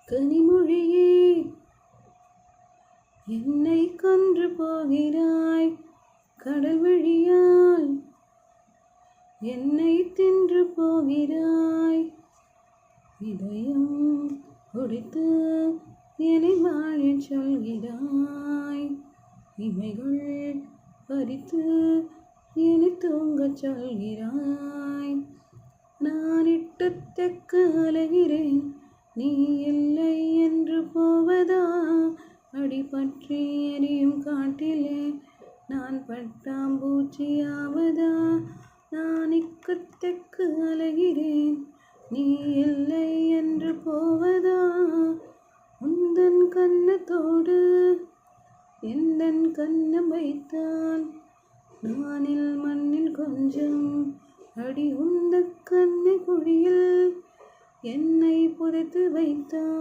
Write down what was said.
கனிமொழியே என்னை கொன்று போகிறாய், கடல் வழியால் என்னை தின்று போகிறாய். இதயம் ஒடித்து என்னை வாழச் சொல்கிறாய், இமைகள் பறித்து என்னை தூங்கச் சொல்கிறாய். நான் இட்டு தெற்கு அலைகிறேன், நீ இல்லை என்று போவதா? அடிபற்றி எரியும் காட்டிலே நான் பட்டாம்பூச்சியாவதா? நான் இக்கு தெற்கு அலைகிறேன், நீ இல்லை என்று போவதா? உந்தன் கன்னத்தோடு எந்தன் கன்னம் வைத்தான், நானில் மண்ணில் கொஞ்சம் அடி உந்த கண்ணை குழியில் என்னை புதைத்து வைத்தான்.